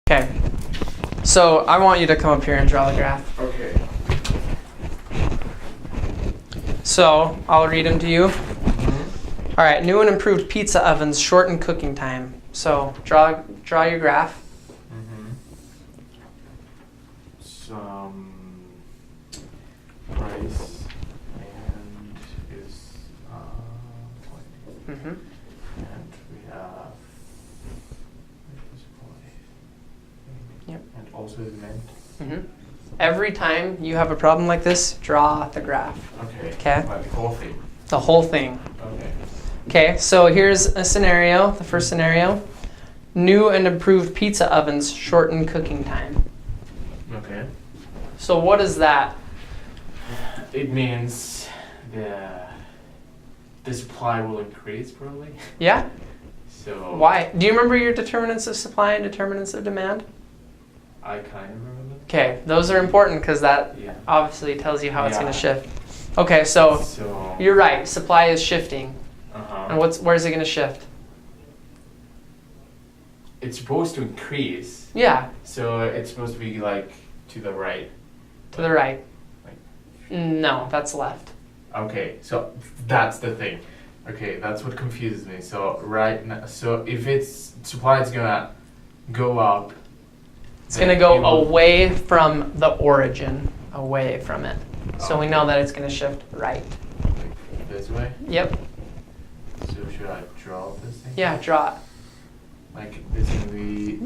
Okay, so I want you to come up here and draw the graph. Okay. So I'll read them to you. All right, new and improved pizza ovens shorten cooking time. So draw your graph. Some price and is 20. And we have Yep. and also demand. Every time you have a problem like this, draw the graph. Okay. Okay. Like the whole thing. The whole thing. Okay. Okay, so here's a scenario. The first scenario: new and improved pizza ovens shorten cooking time. Okay. So what is that? It means the supply will increase probably. Yeah? So Why? Do you remember your determinants of supply and determinants of demand? I kind of remember. Okay, those are important because that Yeah. obviously tells you how it's going Yeah. to shift. Okay, so So you're right. Supply is shifting. uh-huh. And where's it going to shift? It's supposed to increase. Yeah, So it's supposed to be like to the right. to the right. Like- No, that's left. Okay, so that's the thing. Okay, that's what confuses me. So right now, so if it's supply is gonna go up, It's going to go away from the origin, away from it. So we know that it's going to shift right. This way. Yep. So should I draw this thing? Yeah, draw it. Like this is gonna be.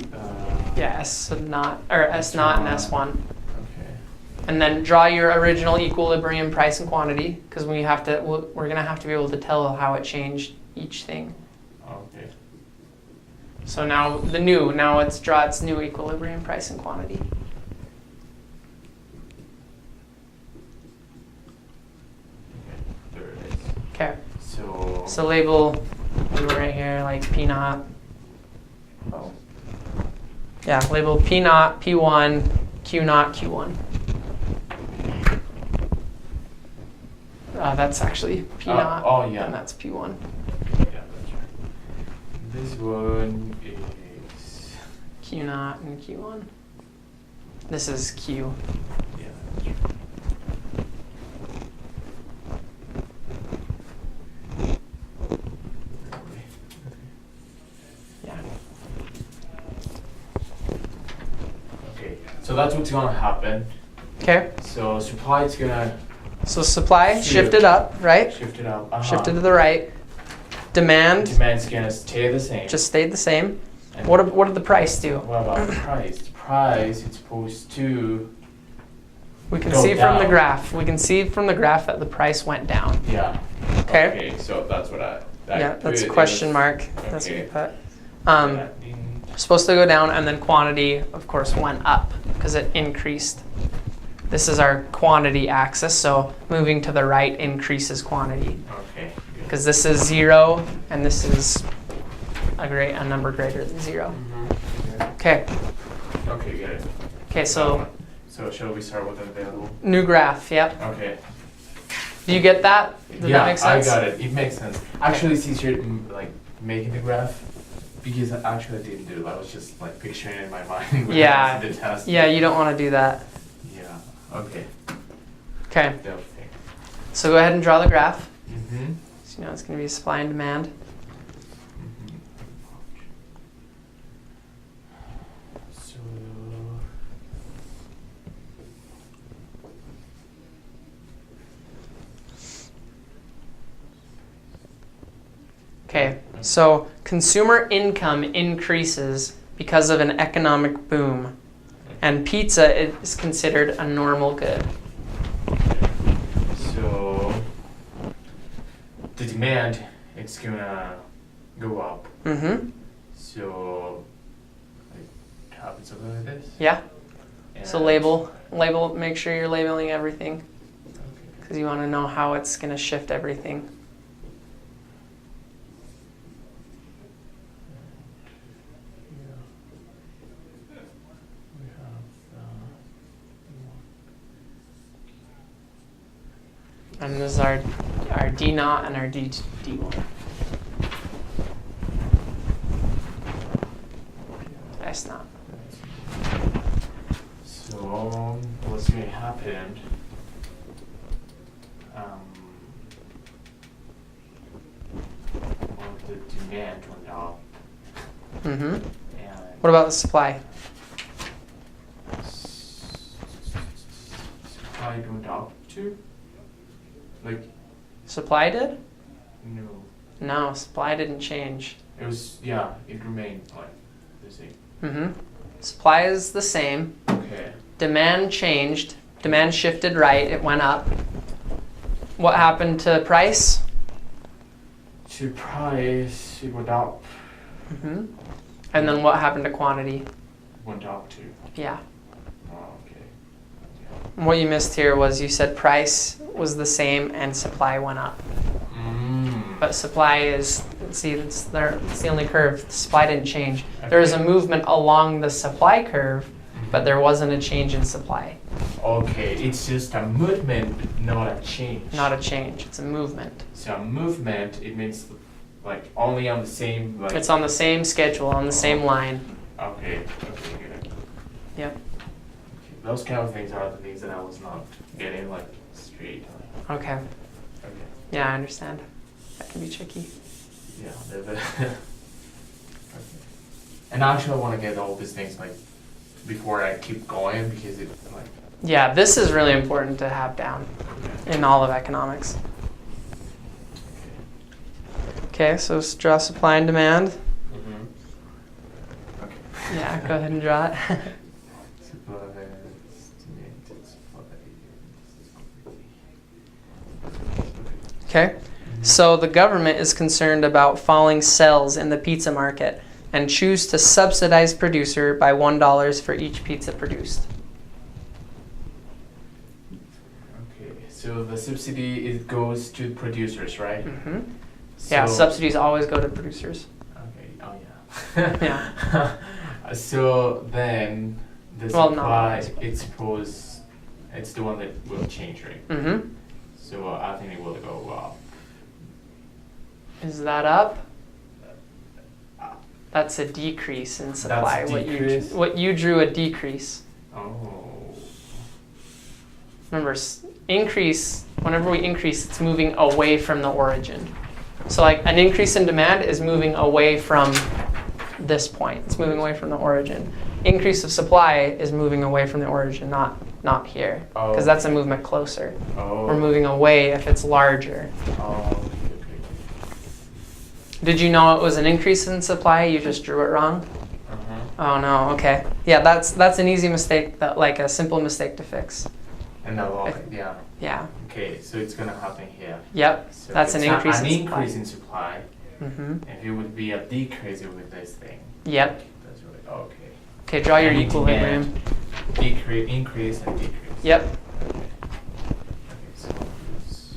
Yeah, S naught and S1. Okay. And then draw your original equilibrium price and quantity because we're going to have to be able to tell how it changed each thing. Okay. So now it's draw its new equilibrium price and quantity. Okay. There it is. Okay. So. Label right here like P naught. Oh. Yeah, label P naught, P1, Q naught, Q1. That's actually P naught. Oh yeah. And that's P1. Yeah, that's right. This one is. Q naught and Q1. This is Q. Yeah, that's right. Yeah. Okay, so that's what's gonna happen. Okay. So supply is gonna So supply shifted up, right? shift it up. Uh-huh. Shifted to the right. Demand Demand's gonna stay the same. just stayed the same. And What did the price do? what about the price? The price is supposed to. We can Go see from the down. graph. We can see from the graph that the price went down. Yeah. Okay. So that's what I. Yeah, that's a put. question It was- mark. That's what you okay. put. Yeah, ding. Supposed to go down, and then quantity, of course, went up because it increased. This is our quantity axis, so moving to the right increases quantity Okay. Good. because this is 0 and this is a number greater than 0. Mhm. Okay. Okay, get it. Okay, so So shall we start with the available? new graph. Yep. Okay. Do you get that? Did Yeah, that make sense? I got it. It makes sense. Actually, it's easier like making the graph because I actually didn't do it. I was just like picturing it in my mind when Yeah. I did the test. Yeah, you don't want to do that. Yeah. Okay. Okay. Okay. So go ahead and draw the graph. Mhm. So you know it's going to be supply and demand. Mhm. So. Okay, so consumer income increases because of an economic boom, and pizza is considered a normal good. So the demand it's gonna go up. Mm-hmm. So it happens something like this. Yeah. So And- label. Make sure you're labeling everything Okay. because you want to know how it's going to shift everything. We have And this is our D naught and our D1. S naught. happened, well, the demand went up, Mm-hmm. and What about the supply? supply went up too. Like, Supply did? no, No, supply didn't change. it was, yeah, it remained like the same. Mm-hmm. Supply is the same. Okay. Demand changed. Demand shifted right. It went up. What happened to price? To price, it went up. Mm-hmm. And then what happened to quantity? Went up too. Yeah. Oh, okay. What you missed here was you said price was the same and supply went up. But supply is, see, it's the only curve. Supply didn't change. There was a movement along the supply curve, but there wasn't a change in supply. Okay, it's just a movement, not a change. Not a change. It's a movement. So a movement, it means like only on the same like. It's on the same schedule, on the same line. Okay. Okay. Good. Yep. Okay. Those kind of things are the things that I was not getting like straight. Okay. Okay. Yeah, I understand. That can be tricky. Yeah. Okay. And actually, I want to get all these things like before I keep going because it like. Yeah, this is really important to have down in all of economics. Okay, so draw supply and demand. Mm-hmm. Okay. Yeah, go ahead and draw it. Okay, so the government is concerned about falling sales in the pizza market and choose to subsidize producer by $1 for each pizza produced. Okay, so the subsidy it goes to producers, right? Mm-hmm. Yeah, subsidies always go to producers. Okay. Oh yeah. Yeah. So then the Well, not supply, always, but- it's supposed, it's the one that will change, right? Mm-hmm. So I think it will go up. Is that up? That's a decrease in supply. That's a decrease? What you drew a decrease. Oh. Remember, increase, whenever we increase, it's moving away from the origin. So like an increase in demand is moving away from this point. It's moving away from the origin. Increase of supply is moving away from the origin, not here. Because that's a movement closer. Oh. We're moving away if it's larger. Oh. Okay. Did you know it was an increase in supply? You just drew it wrong? Uh-huh. Oh no, okay. Yeah, that's an easy mistake, like a simple mistake to fix. And now, yeah. Yeah. Okay, so it's gonna happen here. Yep. So That's an it's increase an in supply. increase in supply. Mm-hmm. If it would be a decrease with this thing. Yep. That's really okay. Okay, draw your And equilibrium. Decrease, increase, and decrease. Yep. Okay, so it's,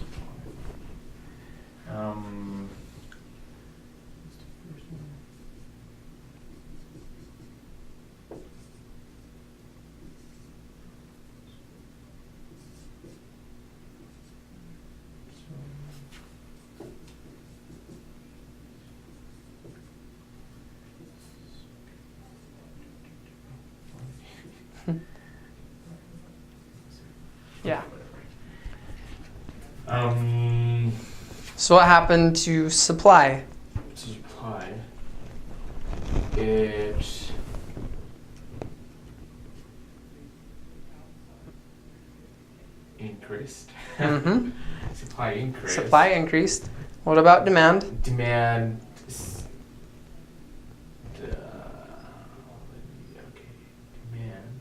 Yeah. Um, So what happened to supply? supply. It increased. Mm-hmm. Supply increased. Supply increased. What about demand? Demand. Okay. Demand.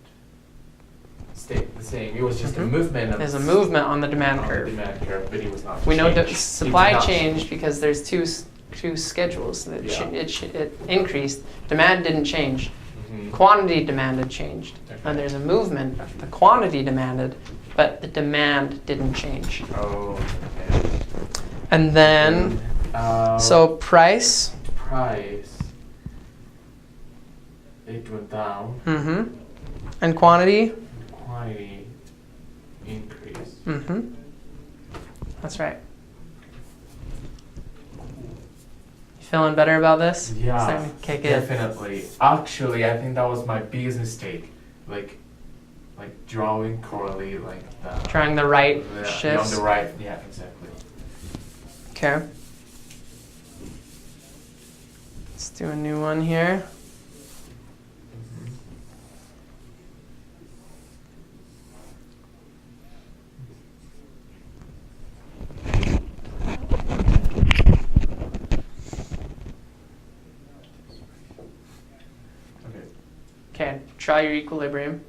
Stayed the same. It was just a Mhm. movement. Of There's a movement on the demand on the curve. demand curve, but it was not. We know changed. It supply did not- changed because there's two schedules. That Yeah. it increased. Demand didn't change. Mhm. Quantity demanded changed. Okay. And there's a movement of the quantity demanded, but the demand didn't change. Oh. Okay. And then, so price. Price. It went down. Mm-hmm. And quantity. Quantity increased. Mm-hmm. That's right. You feeling better about this? Yeah, Starting to kick in. definitely. Actually, I think that was my biggest mistake. Like like drawing correlate like the Drawing the right on shifts. the right. Yeah, exactly. Okay. Let's do a new one here. Okay. Okay, try your equilibrium.